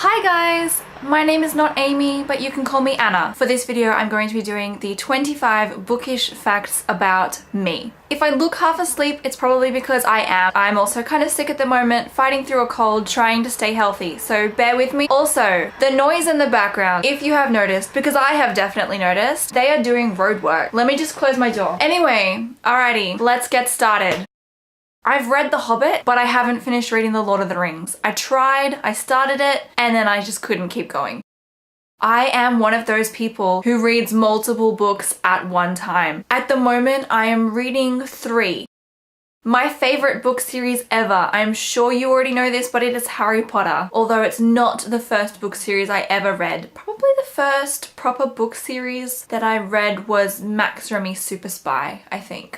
Hi guys! My name is not Amy, but you can call me Anna. For this video, I'm going to be doing the 25 bookish facts about me. If I look half asleep, it's probably because I am. I'm also kind of sick at the moment, fighting through a cold, trying to stay healthy, so bear with me. Also, the noise in the background, if you have noticed, because I have definitely noticed, they are doing road work. Let me just close my door. Anyway, alrighty, let's get started. I've read The Hobbit, but I haven't finished reading The Lord of the Rings. I tried, I started it, and then I just couldn't keep going. I am one of those people who reads multiple books at one time. At the moment, I am reading 3. My favorite book series ever. I'm sure you already know this, but it is Harry Potter. Although it's not the first book series I ever read. Probably the first proper book series that I read was Max Remy's Super Spy, I think.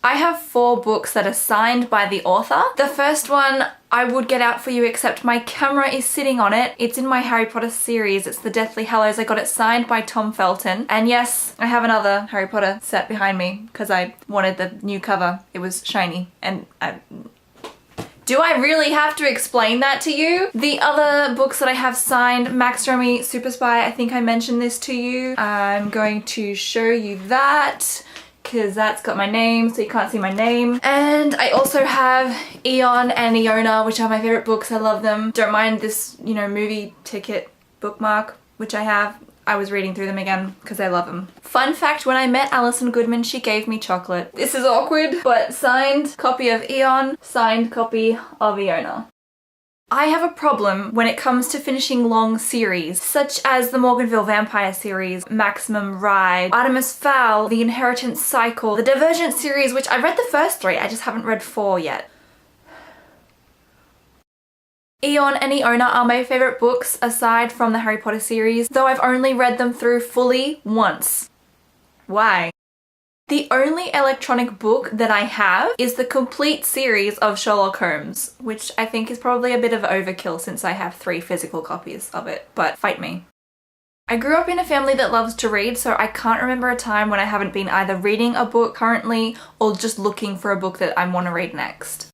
I have 4 books that are signed by the author. The first one I would get out for you, except my camera is sitting on it. It's in my Harry Potter series. It's the Deathly Hallows. I got it signed by Tom Felton. And yes, I have another Harry Potter set behind me because I wanted the new cover. It was shiny and do I really have to explain that to you? The other books that I have signed, Max Remy, Super Spy, I think I mentioned this to you. I'm going to show you that, because that's got my name, so you can't see my name. And I also have Eon and Iona, which are my favorite books. I love them. Don't mind this, movie ticket bookmark, which I have. I was reading through them again because I love them. Fun fact, when I met Alison Goodman, she gave me chocolate. This is awkward, but signed copy of Eon, signed copy of Iona. I have a problem when it comes to finishing long series, such as the Morganville Vampire series, Maximum Ride, Artemis Fowl, The Inheritance Cycle, the Divergent series, which I read the first 3, I just haven't read 4 yet. Eon and Iona are my favourite books aside from the Harry Potter series, though I've only read them through fully once. Why? The only electronic book that I have is the complete series of Sherlock Holmes, which I think is probably a bit of overkill since I have 3 physical copies of it, but fight me. I grew up in a family that loves to read, so I can't remember a time when I haven't been either reading a book currently or just looking for a book that I want to read next.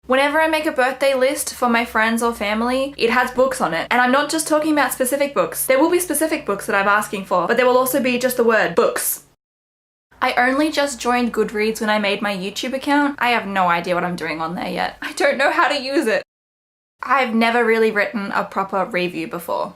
Whenever I make a birthday list for my friends or family, it has books on it. And I'm not just talking about specific books. There will be specific books that I'm asking for, but there will also be just the word books. I only just joined Goodreads when I made my YouTube account. I have no idea what I'm doing on there yet. I don't know how to use it. I've never really written a proper review before.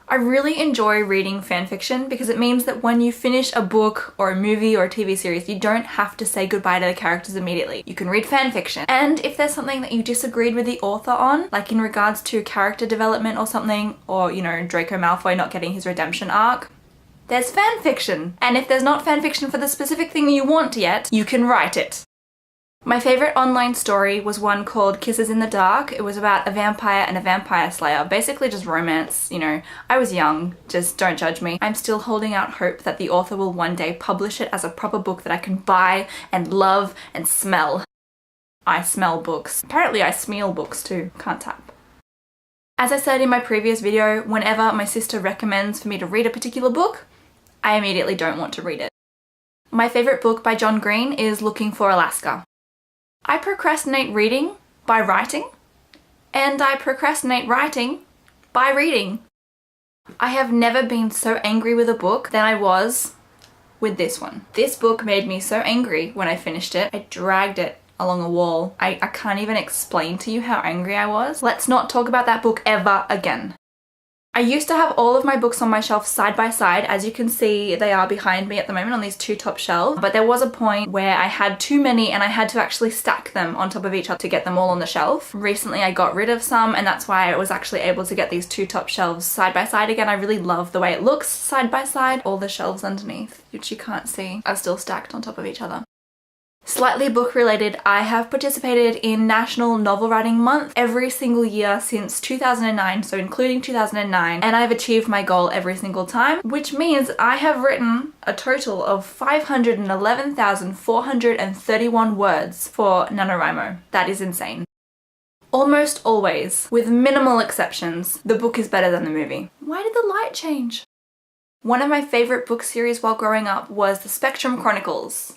I really enjoy reading fanfiction because it means that when you finish a book or a movie or a TV series, you don't have to say goodbye to the characters immediately. You can read fanfiction. And if there's something that you disagreed with the author on, like in regards to character development or something, or, Draco Malfoy not getting his redemption arc, there's fanfiction. And if there's not fanfiction for the specific thing you want yet, you can write it. My favourite online story was one called Kisses in the Dark. It was about a vampire and a vampire slayer. Basically just romance, I was young, just don't judge me. I'm still holding out hope that the author will one day publish it as a proper book that I can buy and love and smell. I smell books. Apparently I smell books too. Can't tap. As I said in my previous video, whenever my sister recommends for me to read a particular book, I immediately don't want to read it. My favourite book by John Green is Looking for Alaska. I procrastinate reading by writing, and I procrastinate writing by reading. I have never been so angry with a book than I was with this one. This book made me so angry when I finished it. I dragged it along a wall. I can't even explain to you how angry I was. Let's not talk about that book ever again. I used to have all of my books on my shelf side by side. As you can see, they are behind me at the moment on these 2 top shelves. But there was a point where I had too many and I had to actually stack them on top of each other to get them all on the shelf. Recently I got rid of some, and that's why I was actually able to get these 2 top shelves side by side again. I really love the way it looks side by side. All the shelves underneath, which you can't see, are still stacked on top of each other. Slightly book related, I have participated in National Novel Writing Month every single year since 2009, so including 2009, and I've achieved my goal every single time, which means I have written a total of 511,431 words for NaNoWriMo. That is insane. Almost always, with minimal exceptions, the book is better than the movie. Why did the light change? One of my favourite book series while growing up was The Spectrum Chronicles.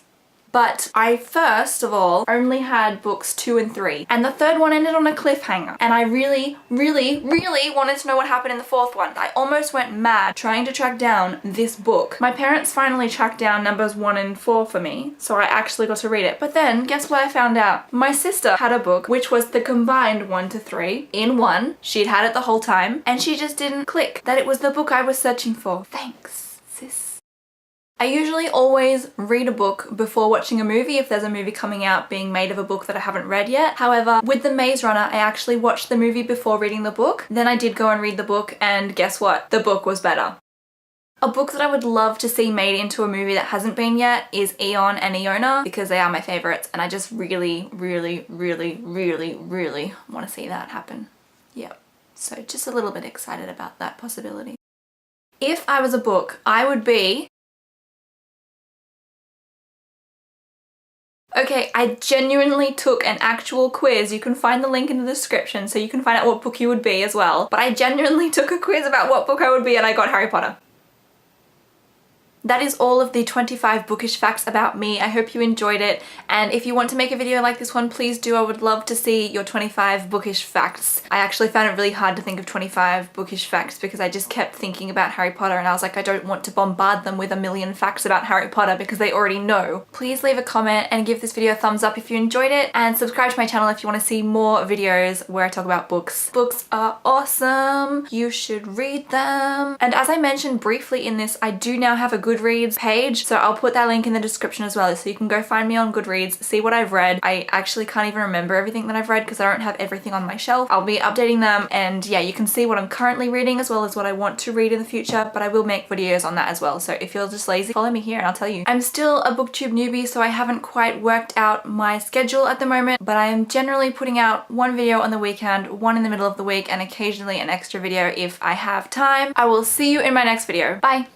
But I first of all only had books 2 and 3, and the third one ended on a cliffhanger, and I really wanted to know what happened in the fourth one. I almost went mad trying to track down this book. My parents finally tracked down numbers 1 and 4 for me, so I actually got to read it. But then guess what I found out? My sister had a book which was the combined 1 to 3 in one. She'd had it the whole time, and she just didn't click that it was the book I was searching for. Thanks, sis. I usually always read a book before watching a movie if there's a movie coming out being made of a book that I haven't read yet. However, with The Maze Runner, I actually watched the movie before reading the book. Then I did go and read the book, and guess what? The book was better. A book that I would love to see made into a movie that hasn't been yet is Eon and Iona, because they are my favorites, and I just really want to see that happen. Yep. So just a little bit excited about that possibility. If I was a book, I would be... Okay, I genuinely took an actual quiz. You can find the link in the description so you can find out what book you would be as well. But I genuinely took a quiz about what book I would be, and I got Harry Potter. That is all of the 25 bookish facts about me. I hope you enjoyed it, and if you want to make a video like this one, please do. I would love to see your 25 bookish facts. I actually found it really hard to think of 25 bookish facts because I just kept thinking about Harry Potter, and I was like, I don't want to bombard them with a million facts about Harry Potter because they already know. Please leave a comment and give this video a thumbs up if you enjoyed it, and subscribe to my channel if you want to see more videos where I talk about books. Books are awesome. You should read them. And as I mentioned briefly in this, I do now have a Goodreads page, so I'll put that link in the description as well, so you can go find me on Goodreads, see what I've read. I actually can't even remember everything that I've read because I don't have everything on my shelf. I'll be updating them, and yeah, you can see what I'm currently reading as well as what I want to read in the future, but I will make videos on that as well. So if you're just lazy, follow me here and I'll tell you. I'm still a booktube newbie, so I haven't quite worked out my schedule at the moment, but I am generally putting out one video on the weekend, one in the middle of the week, and occasionally an extra video if I have time. I will see you in my next video. Bye!